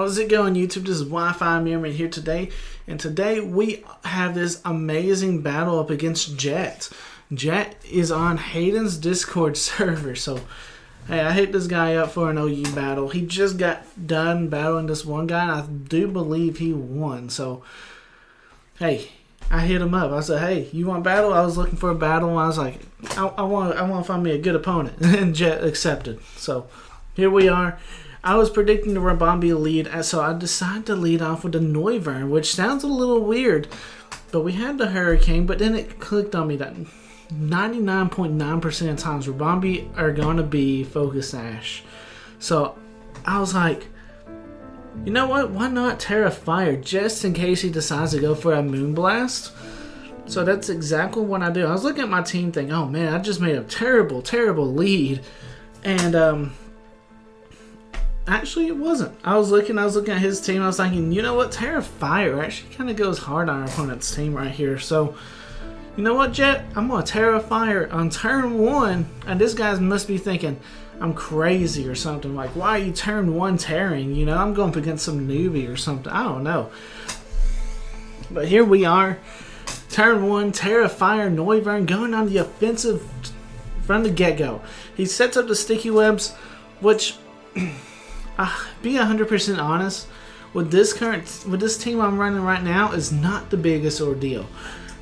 How's it going, YouTube? This is Wi-Fi Mirror here today, and today we have this amazing battle up against Jet. Jet is on Hayden's Discord server, so hey, I hit this guy up for an OU battle. He just got done battling this one guy, and I do believe he won. So hey, I hit him up. I said, hey, you want battle? I was looking for a battle, and I was like, I want to find me a good opponent, and Jet accepted. So here we are. I was predicting the Rillaboom lead, so I decided to lead off with the Noivern, which sounds a little weird, but we had the Hurricane, but then it clicked on me that 99.9% of times Rillaboom are going to be Focus Sash. So I was like, you know what, why not Tera Fire, just in case he decides to go for a Moonblast? So that's exactly what I do. I was looking at my team thinking, oh man, I just made a terrible lead, and actually, it wasn't. I was looking at his team. I was thinking, you know what? Tera Fire actually kind of goes hard on our opponent's team right here. So, you know what, Jet? I'm going to Tera Fire on turn 1. And this guy must be thinking, I'm crazy or something. Like, why are you turn 1 tearing? You know, I'm going up against some newbie or something. I don't know. But here we are. Turn 1, Tera Fire, Noivern going on the offensive from the get-go. He sets up the sticky webs, which... be 100% honest, with this team I'm running right now is not the biggest ordeal.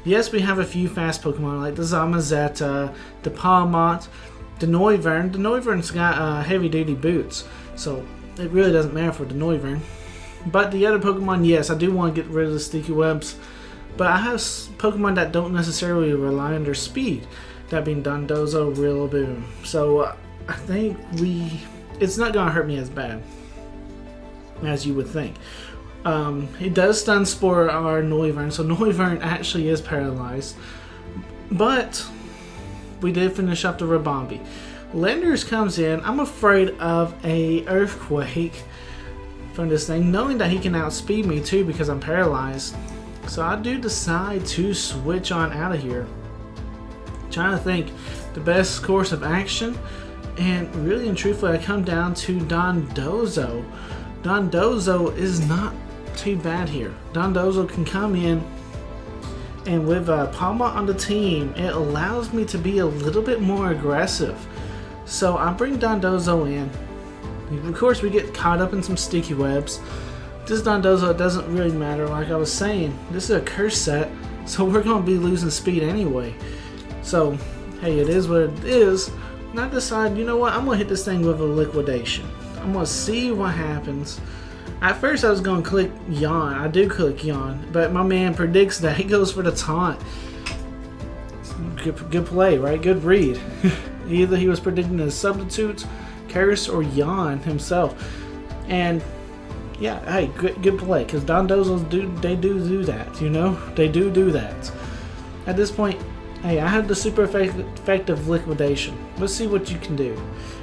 Yes, we have a few fast Pokemon like the Zamazenta, the Pawmot, the Noivern. The Noivern's got heavy duty boots, so it really doesn't matter for the Noivern. But the other Pokemon, yes, I do want to get rid of the sticky webs, but I have Pokemon that don't necessarily rely on their speed, that being Dauntless, Rillaboom. So I think it's not going to hurt me as bad as you would think. It does stun spore our Noivern, so Noivern actually is paralyzed. But we did finish up the Rillaboom. Lenders comes in. I'm afraid of a Earthquake from this thing, knowing that he can outspeed me too because I'm paralyzed. So I do decide to switch on out of here. Trying to think the best course of action. And really and truthfully, I come down to Dauntless. Dauntless is not too bad here. Dauntless can come in, and with Pawmot on the team, it allows me to be a little bit more aggressive. So I bring Dauntless in. Of course, we get caught up in some sticky webs. This Dauntless doesn't really matter. Like I was saying, this is a curse set, so we're going to be losing speed anyway. So, hey, it is what it is. And I decide, you know what, I'm going to hit this thing with a liquidation. I'm going to see what happens. At first I was going to click yawn. I do click yawn, but my man predicts that. He goes for the taunt. Good play, right? Good read. Either he was predicting a substitute, curse, or yawn himself. And yeah, hey, good play, because Dauntless do that, you know? They do that. At this point, hey, I have the super effective liquidation. Let's see what you can do.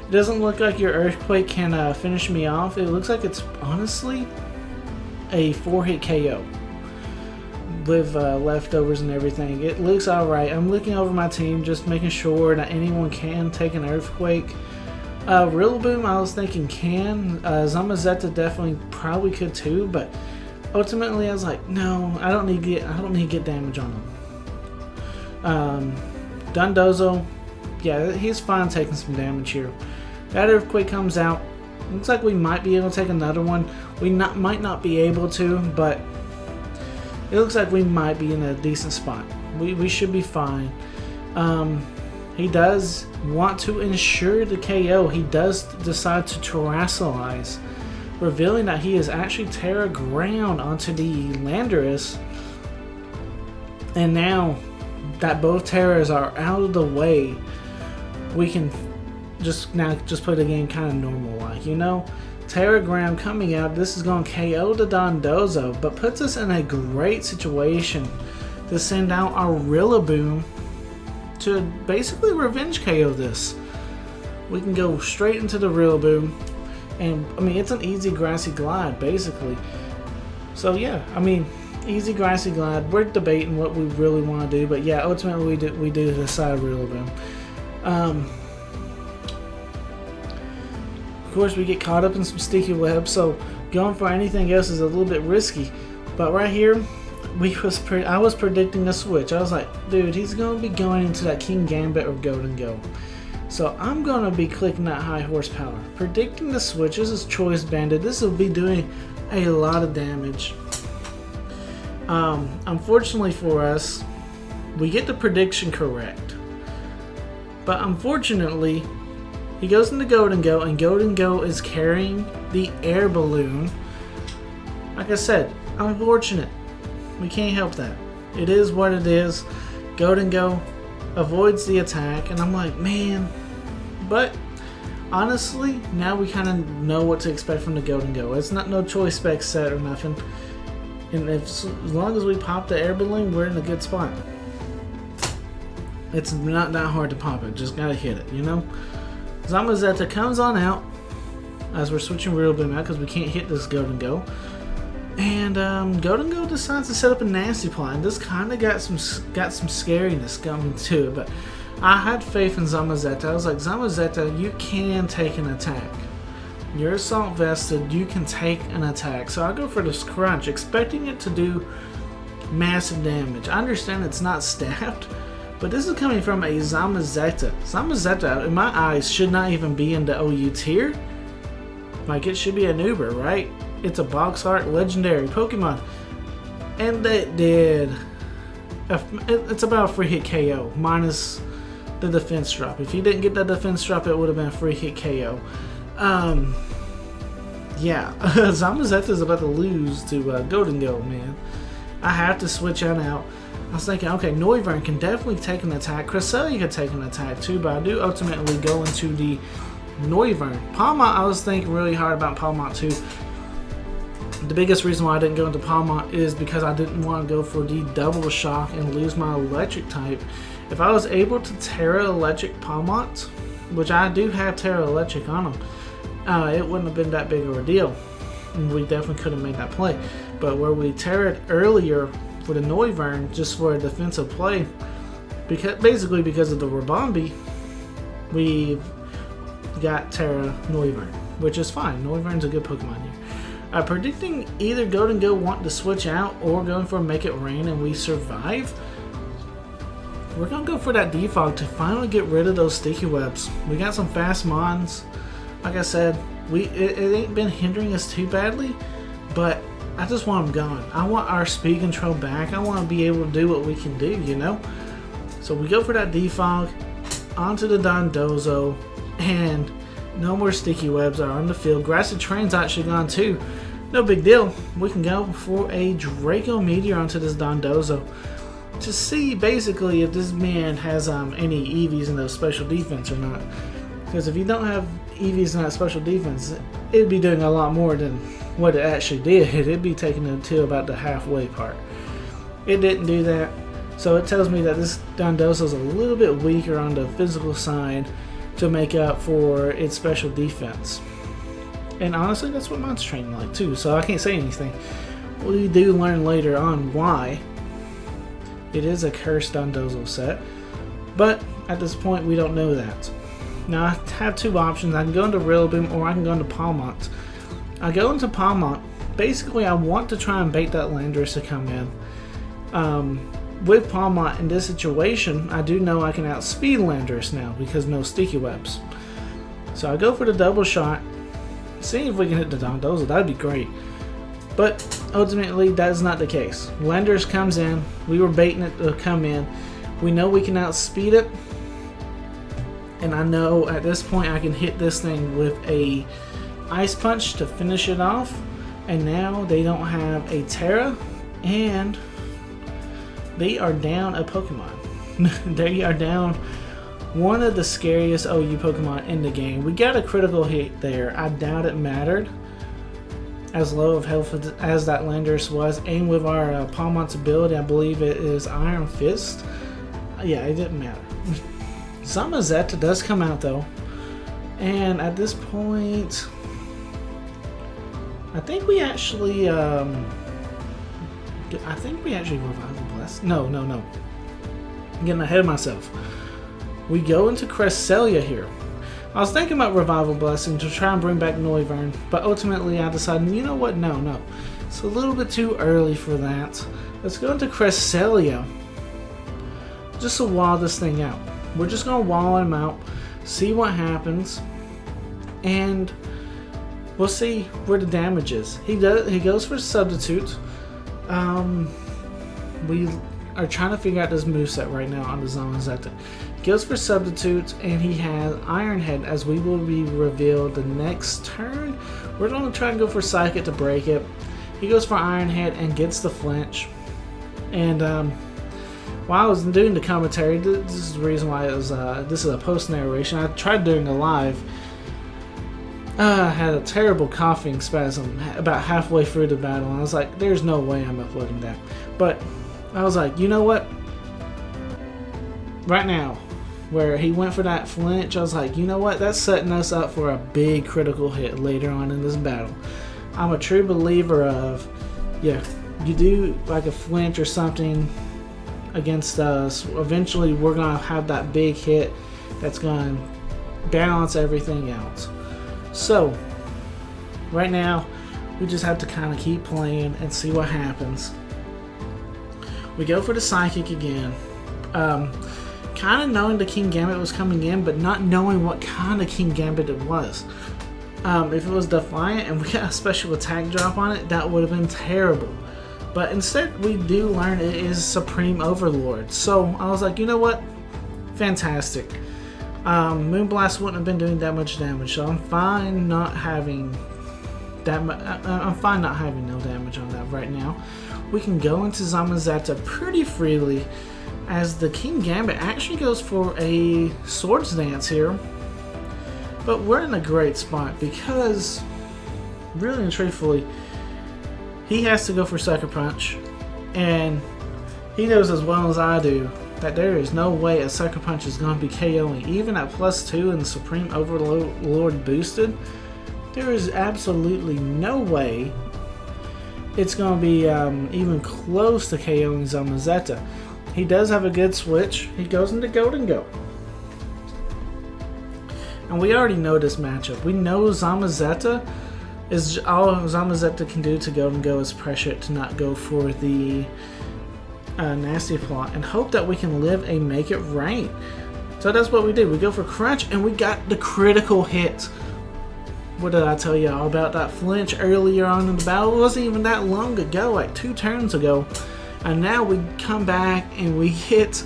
It doesn't look like your Earthquake can finish me off. It looks like it's honestly a 4-hit KO with leftovers and everything. It looks alright. I'm looking over my team, just making sure that anyone can take an Earthquake. Rillaboom, I was thinking can. Zamazenta definitely probably could too, but ultimately I was like, no, I don't need to get damage on him. Dauntless, yeah, he's fine taking some damage here. That Earthquake comes out. Looks like we might be able to take another one. We might not be able to, but it looks like we might be in a decent spot. We should be fine. He does want to ensure the KO. He does decide to Terrasilize, revealing that he is actually Tera Ground onto the Landorus. And now that both Teras are out of the way, we can just play the game kind of normal like, you know? Tera Ground coming out, this is going to KO the Dauntless, but puts us in a great situation to send out our Rillaboom to basically revenge KO this. We can go straight into the Rillaboom, and I mean, it's an easy Grassy Glide basically. So yeah, I mean, easy Grassy Glide. We're debating what we really want to do, but yeah, ultimately we do decide Rillaboom. Of Of course, we get caught up in some sticky webs, so going for anything else is a little bit risky. But right here, I was predicting a switch. I was like, dude, he's going to be going into that King Gambit or Golden Go. So I'm going to be clicking that high horsepower. Predicting the switch. This is Choice Bandit. This will be doing a lot of damage. Unfortunately for us, we get the prediction correct. But unfortunately, he goes into Golden Go, and Golden Go is carrying the air balloon. Like I said, unfortunate. We can't help that. It is what it is. Golden Go avoids the attack, and I'm like, man. But honestly, now we kind of know what to expect from the Golden Go. It's not no choice spec set or nothing. And as long as we pop the air balloon, we're in a good spot. It's not that hard to pop it. Just gotta hit it, you know? Zamazenta comes on out as we're switching Rillaboom out because we can't hit this Golden Go. And Golden Go decides to set up a nasty plan. This kind of got some scariness coming to it, but I had faith in Zamazenta. I was like, Zamazenta, you can take an attack. You're assault vested, you can take an attack. So I go for this crunch, expecting it to do massive damage. I understand it's not staffed, but this is coming from a Zamazenta. Zamazenta, in my eyes, should not even be in the OU tier. Like, it should be an Uber, right? It's a box art legendary Pokemon. And it did. It's about a free hit KO, minus the defense drop. If you didn't get that defense drop, it would have been a free hit KO. Yeah, Zamazenta is about to lose to Golden Go, man. I have to switch out. I was thinking, okay, Noivern can definitely take an attack. Cresselia could take an attack too, but I do ultimately go into the Noivern. Pawmot, I was thinking really hard about Pawmot too. The biggest reason why I didn't go into Pawmot is because I didn't want to go for the double shock and lose my electric type. If I was able to Tera electric Pawmot, which I do have Tera electric on them, it wouldn't have been that big of a deal. We definitely could have made that play. But where we Tera'd earlier for the Noivern, just for a defensive play, basically because of the Rillaboom, we got Tera Noivern, which is fine. Noivern's a good Pokemon here. Predicting either Golden Go wanting to switch out or going for Make It Rain and we survive. We're going to go for that Defog to finally get rid of those sticky webs. We got some fast mons. Like I said, it ain't been hindering us too badly, but I just want them gone. I want our speed control back. I want to be able to do what we can do, you know? So we go for that Defog, onto the Dondozo, and no more sticky webs are on the field. Grassy Train's actually gone too. No big deal. We can go for a Draco Meteor onto this Dondozo to see basically if this man has any EVs in those special defense or not. Because if you don't have EVs in that special defense, it'd be doing a lot more than what it actually did. It'd be taking it to about the halfway part. It didn't do that. So it tells me that this Dondozo is a little bit weaker on the physical side to make up for its special defense. And honestly, that's what mine's training like too, so I can't say anything. We do learn later on why it is a cursed Dondozo set, but at this point we don't know that. Now I have two options. I can go into Rillaboom or I can go into Pawmot. I go into Pawmot. Basically, I want to try and bait that Landorus to come in. With Pawmot in this situation, I do know I can outspeed Landorus now because no sticky webs. So I go for the double shot, see if we can hit the Dondozo. That'd be great. But ultimately, that is not the case. Landorus comes in. We were baiting it to come in. We know we can outspeed it. And I know at this point I can hit this thing with a Ice Punch to finish it off. And now they don't have a Tera, and they are down a Pokemon. They are down one of the scariest OU Pokemon in the game. We got a critical hit there. I doubt it mattered. As low of health as that Landorus was, and with our Pawmot's ability, I believe it is Iron Fist. Yeah, it didn't matter. Zamazenta does come out though, and at this point, I think we actually Revival Blast. No. I'm getting ahead of myself. We go into Cresselia here. I was thinking about Revival Blessing to try and bring back Noivern, but ultimately I decided, you know what, no. It's a little bit too early for that. Let's go into Cresselia. Just to wall this thing out. We're just going to wall him out, see what happens, and we'll see where the damage is. He goes for Substitute. We are trying to figure out this moveset right now on the Zamazenta. He goes for Substitute, and he has Iron Head, as we will be revealed the next turn. We're going to try and go for Psychic to break it. He goes for Iron Head and gets the flinch. And while I was doing the commentary, this is the reason why it was. This is a post narration. I tried doing a live. I had a terrible coughing spasm about halfway through the battle, and I was like, "There's no way I'm uploading that." But I was like, you know what? Right now, where he went for that flinch, I was like, you know what? That's setting us up for a big critical hit later on in this battle. I'm a true believer of, yeah, you do like a flinch or something against us, eventually we're going to have that big hit that's going to balance everything out. So, right now, we just have to kind of keep playing and see what happens. We go for the Psychic again. Kind of knowing the King Gambit was coming in, but not knowing what kind of King Gambit it was. If it was Defiant and we got a special attack drop on it, that would have been terrible. But instead, we do learn it is Supreme Overlord. So I was like, you know what? Fantastic. Moonblast wouldn't have been doing that much damage, so I'm fine not having that. I'm fine not having no damage on that right now. We can go into Zamazenta pretty freely, as the King Gambit actually goes for a Swords Dance here. But we're in a great spot because, really and truthfully, he has to go for Sucker Punch, and he knows as well as I do that there is no way a Sucker Punch is going to be KOing. Even at +2 and Supreme Overlord boosted, there is absolutely no way it's going to be even close to KOing Zamazenta. He does have a good switch. He goes into Golden Go. And we already know this matchup. We know Zamazenta is all Zamazenta can do to Golden Go is pressure it to not go for the Nasty Plot and hope that we can live a make it rain. So that's what we did. We go for Crunch and we got the critical hit. What did I tell y'all about that flinch earlier on in the battle? It wasn't even that long ago, like 2 turns ago. And now we come back and we hit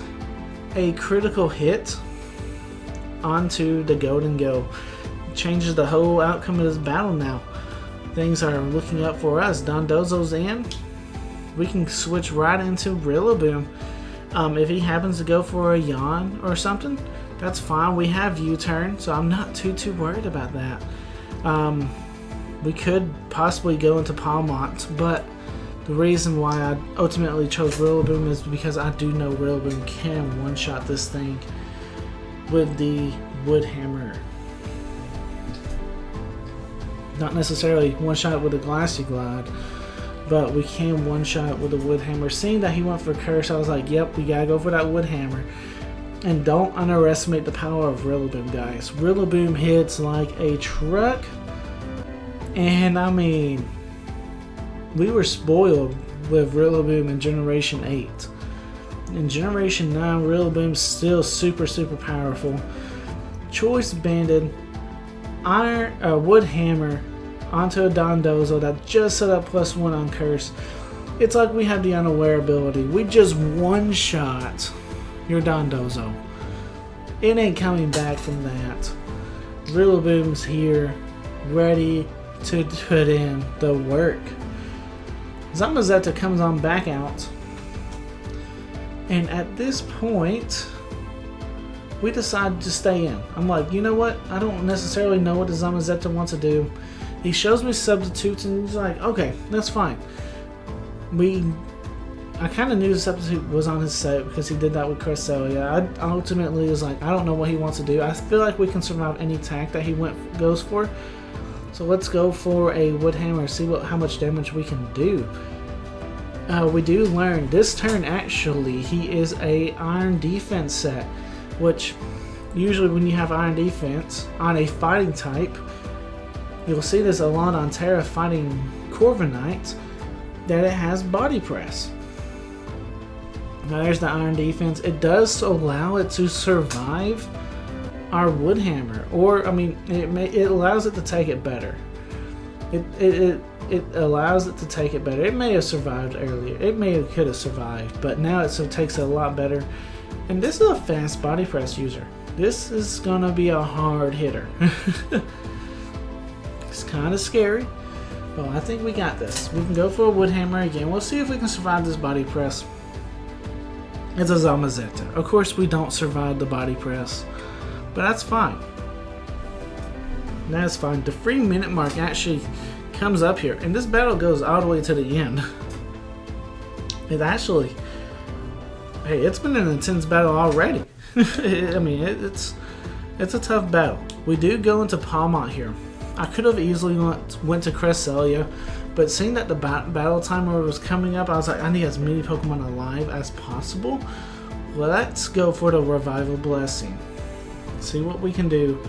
a critical hit onto the Golden Go. It changes the whole outcome of this battle now. Things are looking up for us. Dondozo's in. We can switch right into Rillaboom. If he happens to go for a Yawn or something, that's fine. We have U-turn, so I'm not too worried about that. We could possibly go into Pawmot, but the reason why I ultimately chose Rillaboom is because I do know Rillaboom can one-shot this thing with the Wood Hammer. Not necessarily one-shot with a Grassy Glide, but we can one-shot with a Wood Hammer. Seeing that he went for Curse, I was like, yep, we gotta go for that Wood Hammer. And don't underestimate the power of Rillaboom, guys. Rillaboom hits like a truck. And I mean, we were spoiled with Rillaboom in Generation 8. In Generation 9, Rillaboom's still super powerful. Choice Banded, Wood Hammer onto a Dondozo that just set up +1 on Curse. It's like we have the Unaware ability. We just one-shot your Dondozo. It ain't coming back from that. Rillaboom's here, ready to put in the work. Zamazenta comes on back out, and at this point we decide to stay in. I'm like, you know what? I don't necessarily know what the Zamazenta wants to do. He shows me substitutes and he's like, okay, that's fine. I kind of knew the substitute was on his set because he did that with Cresselia. I ultimately was like, I don't know what he wants to do. I feel like we can survive any attack that he goes for. So let's go for a Wood Hammer, see how much damage we can do. We do learn this turn actually he is a Iron Defense set, which usually when you have Iron Defense on a fighting type, you'll see this a lot on Tera fighting Corviknight, that it has Body Press. Now there's the Iron Defense. It does allow it to survive our Wood Hammer, or I mean, it allows it to take it better. It allows it to take it better. It may have survived earlier. It could have survived, but now it takes it a lot better. And this is a fast Body Press user. This is gonna be a hard hitter. It's kind of scary, but I think we got this. We can go for a Wood Hammer again. We'll see if we can survive this Body Press. It's a Zamazenta. Of course, we don't survive the Body Press, but that's fine. That's fine. The free minute mark actually comes up here, and this battle goes all the way to the end. It actually, hey, it's been an intense battle already. I mean, it's a tough battle. We do go into Pawmot here. I could have easily went to Cresselia, but seeing that the battle timer was coming up, I was like, I need as many Pokemon alive as possible. Let's go for the Revival Blessing. See what we can do.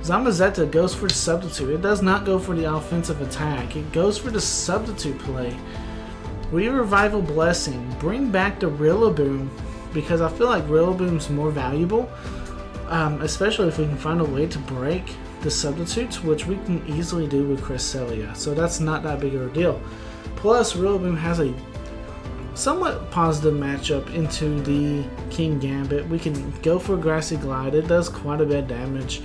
Zamazenta goes for the Substitute. It does not go for the offensive attack. It goes for the Substitute play. We Revival Blessing. Bring back the Rillaboom, because I feel like Rillaboom's more valuable, especially if we can find a way to break the Substitutes, which we can easily do with Cresselia. So that's not that big of a deal. Plus, Rillaboom has a somewhat positive matchup into the King Gambit. We can go for Grassy Glide. It does quite a bit of damage.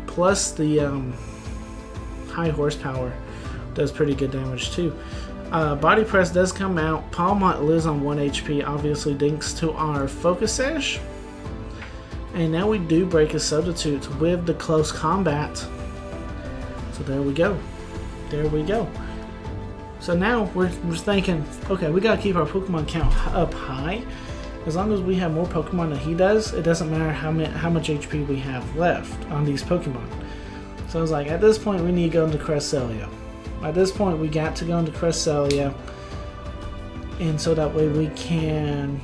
Plus the high horsepower does pretty good damage too. Body Press does come out. Pawmot lives on 1 HP, obviously thanks to our Focus Sash. And now we do break a Substitute with the Close Combat. So there we go. There we go. So now we're thinking, okay, we gotta keep our Pokemon count up high. As long as we have more Pokemon than he does, it doesn't matter how much HP we have left on these Pokemon. So I was like, at this point we need to go into Cresselia. At this point we got to go into Cresselia, and so that way we can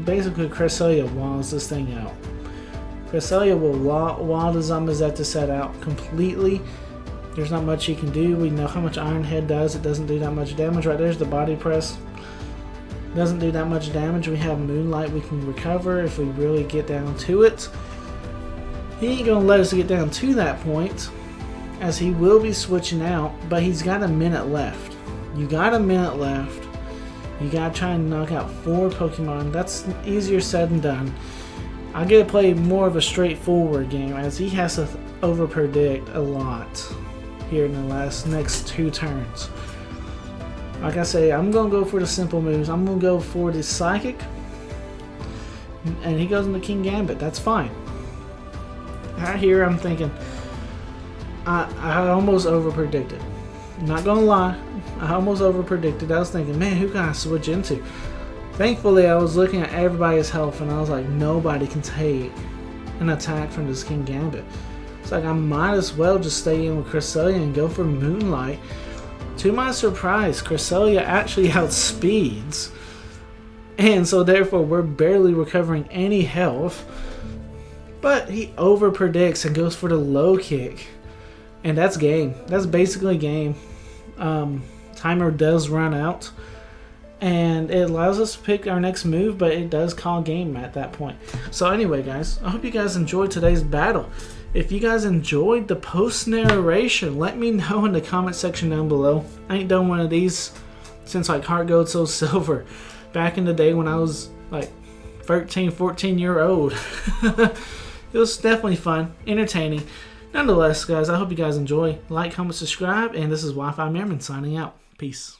basically Cresselia walls this thing out. Cresselia will wall the Zamazenta set out completely. There's not much he can do. We know how much Iron Head does. It doesn't do that much damage. Right there's the Body Press. Doesn't do that much damage. We have Moonlight we can recover if we really get down to it. He ain't gonna let us get down to that point, as he will be switching out, but he's got a minute left. You got a minute left. You gotta try and knock out 4 Pokemon. That's easier said than done. I get to play more of a straightforward game, as he has to overpredict a lot here in the next 2 turns. Like I say, I'm going to go for the simple moves. I'm going to go for the Psychic, and he goes into King Gambit. That's fine. Right here, I'm thinking, I almost overpredicted. Not going to lie, I almost overpredicted. I was thinking, man, who can I switch into? Thankfully, I was looking at everybody's health, and I was like, nobody can take an attack from this King Gambit. It's like, I might as well just stay in with Cresselia and go for Moonlight. To my surprise, Cresselia actually outspeeds, and so therefore we're barely recovering any health, but he overpredicts and goes for the low kick, and that's game. That's basically game. Timer does run out, and it allows us to pick our next move, but it does call game at that point. So anyway, guys, I hope you guys enjoyed today's battle. If you guys enjoyed the post-narration, let me know in the comment section down below. I ain't done one of these since like Heart Gold Soul Silver, back in the day when I was like 13, 14-year-old. It was definitely fun, entertaining. Nonetheless, guys, I hope you guys enjoy. Like, comment, subscribe, and this is Wi-Fi Merman signing out. Peace.